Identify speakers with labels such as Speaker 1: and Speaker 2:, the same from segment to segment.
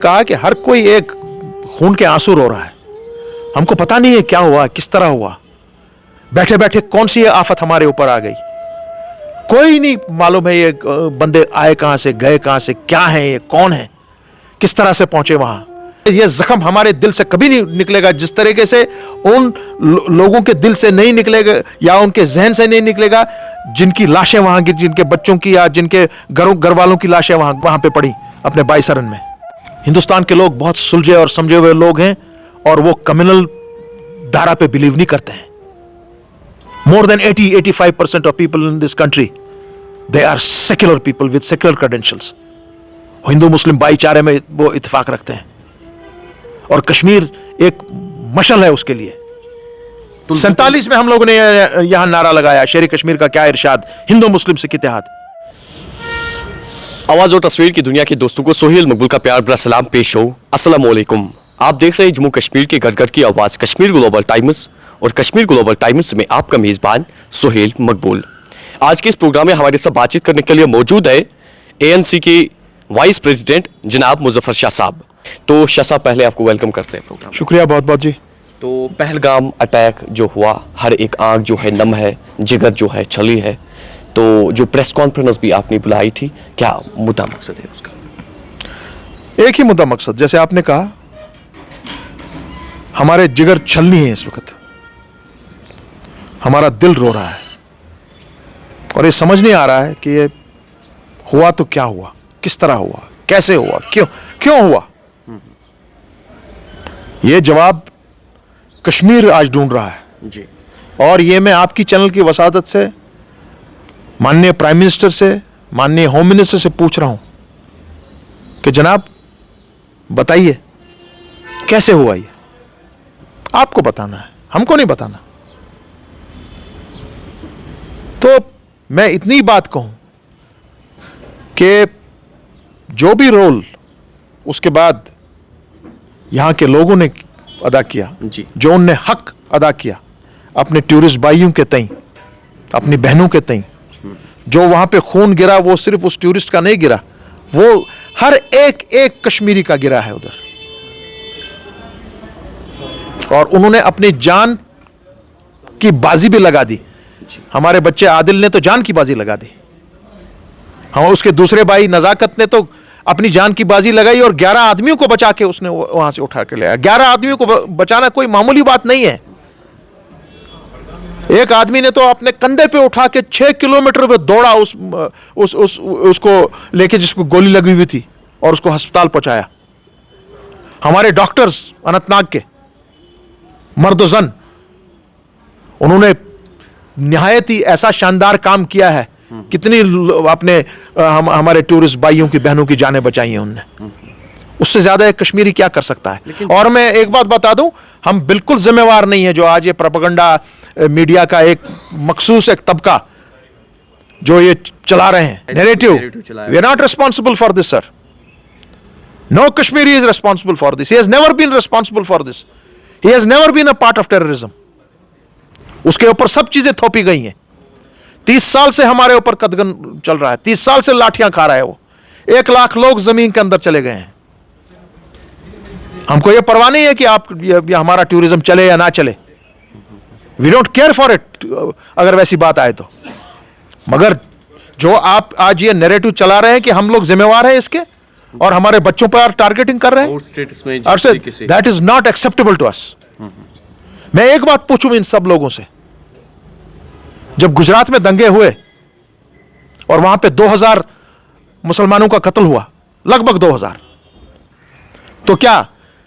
Speaker 1: कहा कि हर कोई एक खून के आंसू रो रहा है। हमको पता नहीं है क्या हुआ, किस तरह हुआ, बैठे बैठे कौन सी आफत हमारे ऊपर आ गई। कोई नहीं मालूम है ये बंदे आए कहां से, गए कहां से, क्या है ये, कौन है, किस तरह से पहुंचे वहां। ये जख्म हमारे दिल से कभी नहीं निकलेगा जिस तरीके से उन लोगों के दिल से नहीं निकलेगा या उनके जहन से नहीं निकलेगा जिनकी लाशें वहां गिर, जिनके बच्चों की या जिनके घर वालों की लाशें वहां पे पड़ी अपने बाईसरन में। हिंदुस्तान के लोग बहुत सुलझे और समझे हुए लोग हैं और वो कम्युनल धारा पे बिलीव नहीं करते हैं। More than 80-85% of people in this country, they are secular people with secular credentials. Hindu मुस्लिम भाईचारे में वो इत्तेफाक रखते हैं और कश्मीर एक मशल है उसके लिए। 47 में हम लोगों ने यहां नारा लगाया, शेर कश्मीर का क्या इरशाद, हिंदू मुस्लिम सिख इत्तेहाद।
Speaker 2: आवाज और तस्वीर की दुनिया के दोस्तों को सोहेल मकबूल का प्यार भरा सलाम पेश हो। अस्सलाम वालेकुम। आप देख रहे हैं जम्मू कश्मीर के घर घर की आवाज कश्मीर ग्लोबल टाइम्स और कश्मीर ग्लोबल टाइम्स में आपका मेजबान सोहेल मकबूल। आज के इस प्रोग्राम में हमारे साथ बातचीत करने के लिए मौजूद है ANC के वाइस प्रेसिडेंट जनाब मुजफ्फर शाह साहब। तो शाह साहब, पहले आपको वेलकम करते हैं प्रोग्राम।
Speaker 1: शुक्रिया बहुत बहुत जी।
Speaker 2: तो पहलगाम अटैक जो हुआ, हर एक आंख जो है नम है, जिगर जो है छली है। तो जो प्रेस कॉन्फ्रेंस भी आपने बुलाई थी, क्या मुद्दा मकसद है उसका?
Speaker 1: एक ही मुद्दा मकसद, जैसे आपने कहा, हमारे जिगर छलनी है इस वक्त, हमारा दिल रो रहा है और ये समझ नहीं आ रहा है कि ये हुआ तो क्या हुआ, किस तरह हुआ, कैसे हुआ, क्यों हुआ। ये जवाब कश्मीर आज ढूंढ रहा है
Speaker 2: जी।
Speaker 1: और ये मैं आपकी चैनल की वसादत से माननीय प्राइम मिनिस्टर से, माननीय होम मिनिस्टर से पूछ रहा हूं कि जनाब बताइए कैसे हुआ ये। आपको बताना है, हमको नहीं बताना। तो मैं इतनी बात कहूं कि जो भी रोल उसके बाद यहां के लोगों ने अदा किया
Speaker 2: जी।
Speaker 1: जो उनने हक अदा किया अपने टूरिस्ट भाइयों के तई, अपनी बहनों के तई, जो वहां पे खून गिरा वो सिर्फ उस टूरिस्ट का नहीं गिरा, वो हर एक एक कश्मीरी का गिरा है उधर। और उन्होंने अपनी जान की बाजी भी लगा दी। हमारे बच्चे आदिल ने तो जान की बाजी लगा दी, हाँ, उसके दूसरे भाई नजाकत ने तो अपनी जान की बाजी लगाई और 11 आदमियों को बचा के उसने वहां से उठा के ले आया। 11 आदमियों को बचाना कोई मामूली बात नहीं है। एक आदमी ने तो अपने कंधे पे उठा के 6 किलोमीटर पे दौड़ा उसको लेके जिसको गोली लगी हुई थी और उसको अस्पताल पहुंचाया। हमारे डॉक्टर्स अनंतनाग के मर्द जन, उन्होंने निहायत ही ऐसा शानदार काम किया है। कितनी अपने हमारे टूरिस्ट भाइयों की बहनों की जानें बचाई हैं उनने। उससे ज्यादा एक कश्मीरी क्या कर सकता है। और मैं एक बात बता दूं, हम बिल्कुल जिम्मेवार नहीं है जो आज ये प्रोपेगेंडा मीडिया का एक मखसूस एक तबका जो ये चला रहे हैं narrative. We are not responsible for this sir. No Kashmiri is responsible for this. He has never been responsible for this. He has never been a part of terrorism. उसके ऊपर सब चीजें थोपी गई हैं। 30 साल से हमारे ऊपर कदगन चल रहा है, 30 साल से लाठियां खा रहा है वो। 1 लाख लोग जमीन के अंदर चले गए हैं। हमको ये परवाह नहीं है कि आप ये हमारा टूरिज्म चले या ना चले। We don't care for it अगर वैसी बात आए तो। मगर जो आप आज ये नैरेटिव चला रहे हैं कि हम लोग जिम्मेवार हैं इसके और हमारे बच्चों पर टारगेटिंग कर रहे हैं, that is not acceptable to us. मैं एक बात पूछूं इन सब लोगों से, जब गुजरात में दंगे हुए और वहां पे 2000 मुसलमानों का कत्ल हुआ, लगभग 2000, तो क्या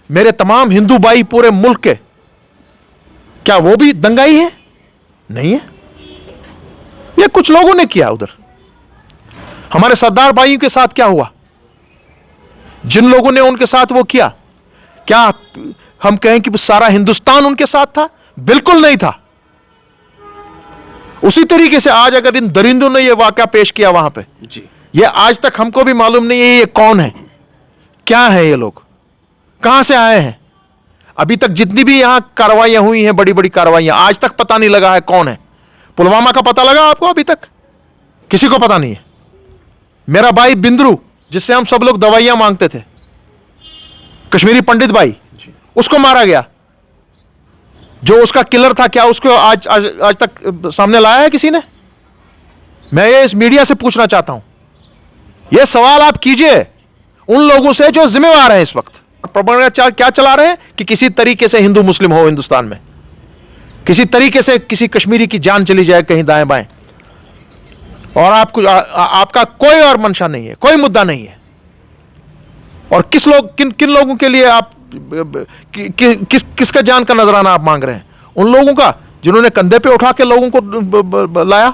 Speaker 1: मेरे तमाम हिंदू भाई पूरे मुल्क के, क्या वो भी दंगाई है? नहीं है। ये कुछ लोगों ने किया उधर। हमारे सरदार भाइयों के साथ क्या हुआ, जिन लोगों ने उनके साथ वो किया, क्या हम कहें कि सारा हिंदुस्तान उनके साथ था? बिल्कुल नहीं था। उसी तरीके से आज अगर इन दरिंदों ने यह वाकया पेश किया वहां पे जी, ये आज तक हमको भी मालूम नहीं है ये कौन है, क्या है, ये लोग कहां से आए हैं। अभी तक जितनी भी यहां कार्रवाइयां हुई हैं, बड़ी बड़ी कार्रवाइयां, आज तक पता नहीं लगा है कौन है। पुलवामा का पता लगा आपको? अभी तक किसी को पता नहीं है। मेरा भाई बिंद्रू, जिससे हम सब लोग दवाइयां मांगते थे, कश्मीरी पंडित भाई, उसको मारा गया। जो उसका किलर था, क्या उसको आज आज आज तक सामने लाया है किसी ने? मैं ये इस मीडिया से पूछना चाहता हूं, ये सवाल आप कीजिए उन लोगों से जो जिम्मेवार हैं इस वक्त। प्रोपेगेंडा क्या चला रहे हैं कि किसी तरीके से हिंदू मुस्लिम हो हिंदुस्तान में, किसी तरीके से किसी कश्मीरी की जान चली जाए कहीं दाएं बाएं, और आपका कोई और मंशा नहीं है, कोई मुद्दा नहीं है। और किन लोगों के लिए आप किसका जान का नजराना आप मांग रहे हैं? उन लोगों का जिन्होंने कंधे पे उठा के लोगों को लाया,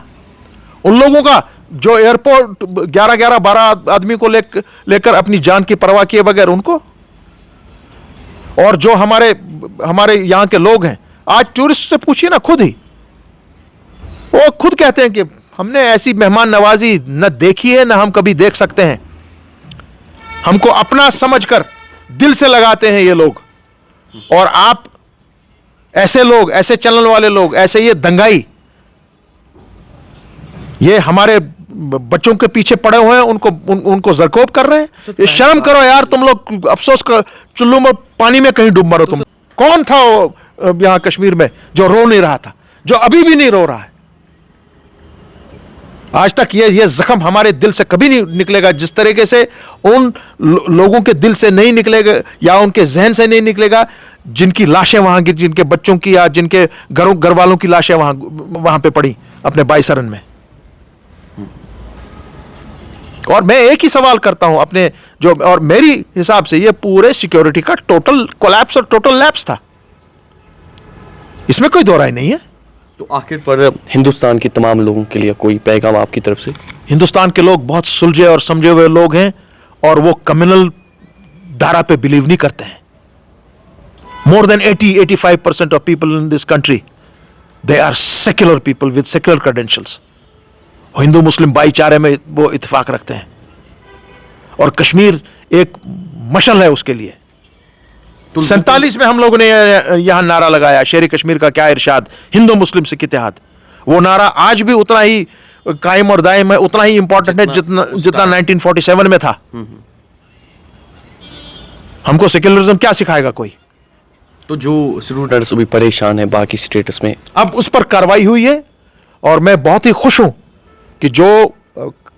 Speaker 1: उन लोगों का जो एयरपोर्ट 12 आदमी को लेकर अपनी जान की परवाह किए बगैर उनको, और जो हमारे यहां के लोग हैं, आज टूरिस्ट से पूछिए ना, खुद ही वो खुद कहते हैं कि हमने ऐसी मेहमान नवाजी न देखी है, न हम कभी देख सकते हैं। हमको अपना समझकर दिल से लगाते हैं ये लोग, और आप ऐसे लोग, ऐसे चलने वाले लोग, ऐसे ये दंगाई, ये हमारे बच्चों के पीछे पड़े हुए हैं, उनको जरकोब कर रहे हैं। ये शर्म करो यार, तुम लोग अफसोस कर, चुल्लू में पानी में कहीं डूब मरो तुम। कौन था वो यहां कश्मीर में जो रो नहीं रहा था, जो अभी भी नहीं रो रहा है? आज तक ये जख्म हमारे दिल से कभी नहीं निकलेगा, जिस तरीके से उन लोगों के दिल से नहीं निकलेगा या उनके जहन से नहीं निकलेगा जिनकी लाशें वहां गिर, जिनके बच्चों की या जिनके घर वालों की लाशें वहां पे पड़ी अपने बाईसरन में। और मैं एक ही सवाल करता हूं अपने और मेरी हिसाब से ये पूरे सिक्योरिटी का टोटल कोलैप्स और टोटल लैप्स था, इसमें कोई दो राय नहीं है।
Speaker 2: तो आखिर पर हिंदुस्तान के तमाम लोगों के लिए कोई पैगाम आपकी तरफ से?
Speaker 1: हिंदुस्तान के लोग बहुत सुलझे और समझे हुए लोग हैं, और वो कम्युनल धारा पे बिलीव नहीं करते हैं। More than 80-85% of people in this country, they are secular people with secular credentials. Hindu मुस्लिम भाईचारे में वो इत्तेफाक रखते हैं, और कश्मीर एक मशल है उसके लिए। 47 में हम लोगों ने यहां नारा लगाया, शेर कश्मीर का क्या इरशाद, हिंदू मुस्लिम सिख इत्तेहाद। वो नारा आज भी उतना ही कायम और दायम है, उतना ही इंपॉर्टेंट है जितना 1947 में था। हमको सेक्युलरिज्म क्या सिखाएगा कोई?
Speaker 2: तो जो स्टूडेंट्स अभी परेशान है बाकी स्टेटस में,
Speaker 1: अब उस पर कार्रवाई हुई है, और मैं बहुत ही खुश हूं कि जो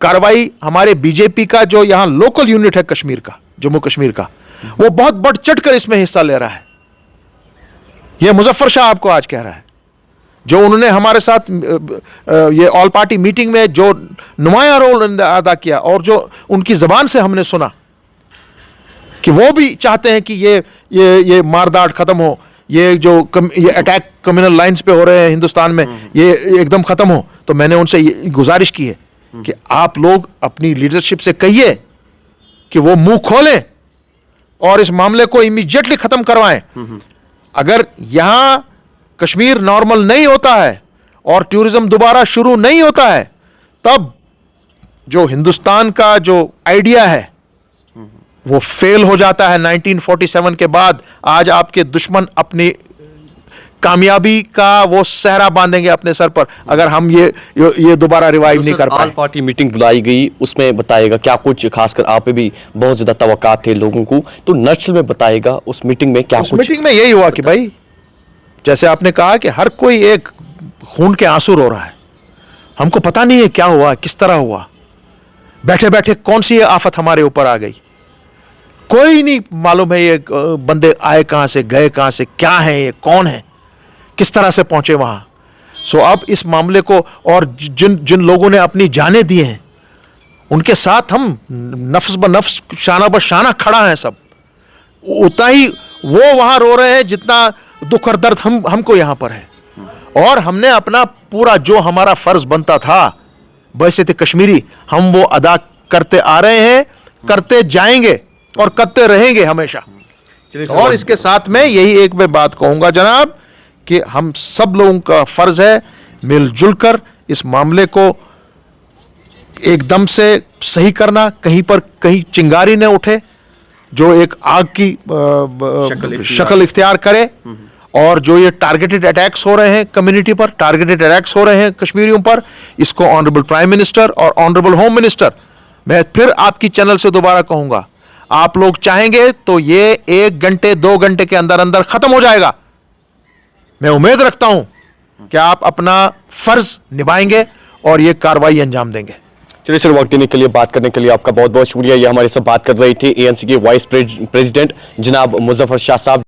Speaker 1: कार्रवाई हमारे बीजेपी का जो यहां लोकल यूनिट है कश्मीर का, जम्मू कश्मीर का, वो बहुत बढ़ चढ़ कर इसमें हिस्सा ले रहा है। यह मुजफ्फर शाह आपको आज कह रहा है, जो उन्होंने हमारे साथ ये ऑल पार्टी मीटिंग में जो नुमाया रोल अदा किया, और जो उनकी जबान से हमने सुना कि वो भी चाहते हैं कि ये मारदाड़ खत्म हो, ये अटैक कम्युनल लाइंस पे हो रहे हैं हिंदुस्तान में, ये एकदम खत्म हो। तो मैंने उनसे ये गुजारिश की है कि आप लोग अपनी लीडरशिप से कहिए कि वो मुंह खोलें और इस मामले को इमीडिएटली खत्म करवाएं। अगर यहां कश्मीर नॉर्मल नहीं होता है और टूरिज्म दोबारा शुरू नहीं होता है, तब जो हिंदुस्तान का जो आइडिया है वो फेल हो जाता है। 1947 के बाद आज आपके दुश्मन अपनी कामयाबी का वो सहरा बांधेंगे अपने सर पर, अगर हम ये दोबारा रिवाइव नहीं कर पाए।
Speaker 2: ऑल पार्टी मीटिंग बुलाई गई, उसमें बताएगा क्या कुछ, खासकर आप पे भी बहुत ज्यादा तवक्कात थे लोगों को, तो नक्सल में बताएगा उस मीटिंग में क्या
Speaker 1: उस
Speaker 2: कुछ?
Speaker 1: मीटिंग में यही हुआ कि भाई, जैसे आपने कहा कि हर कोई एक खून के आंसू रो रहा है। हमको पता नहीं है क्या हुआ, किस तरह हुआ, बैठे बैठे कौन सी आफत हमारे ऊपर आ गई, कोई नहीं मालूम है। ये बंदे आए कहां से, गए कहां से, क्या है ये, कौन है, किस तरह से पहुंचे वहां। सो अब इस मामले को, और जिन लोगों ने अपनी जानें दी हैं, उनके साथ हम नफ्स ब नफ्स, शाना ब शाना खड़ा है सब। उतना ही वो वहां रो रहे हैं जितना दुख और दर्द हमको यहां पर है। और हमने अपना पूरा जो हमारा फर्ज बनता था बहसीत कश्मीरी, हम वो अदा करते आ रहे हैं, करते जाएंगे और करते रहेंगे हमेशा। और इसके साथ में यही एक मैं बात कहूंगा जनाब, कि हम सब लोगों का फर्ज है मिलजुल कर इस मामले को एकदम से सही करना, कहीं चिंगारी न उठे जो एक आग की शक्ल इख्तियार करे। और जो ये टारगेटेड अटैक्स हो रहे हैं कम्युनिटी पर, टारगेटेड अटैक्स हो रहे हैं कश्मीरियों पर, इसको ऑनरेबल प्राइम मिनिस्टर और ऑनरेबल होम मिनिस्टर, मैं फिर आपकी चैनल से दोबारा कहूंगा, आप लोग चाहेंगे तो ये 1 घंटे 2 घंटे के अंदर अंदर खत्म हो जाएगा। मैं उम्मीद रखता हूं कि आप अपना फर्ज निभाएंगे और ये कार्रवाई अंजाम देंगे।
Speaker 2: चलिए सर, वक्त देने के लिए, बात करने के लिए आपका बहुत बहुत शुक्रिया। ये हमारे साथ बात कर रहे थे ANC के वाइस प्रेसिडेंट जनाब मुजफ्फर शाह साहब।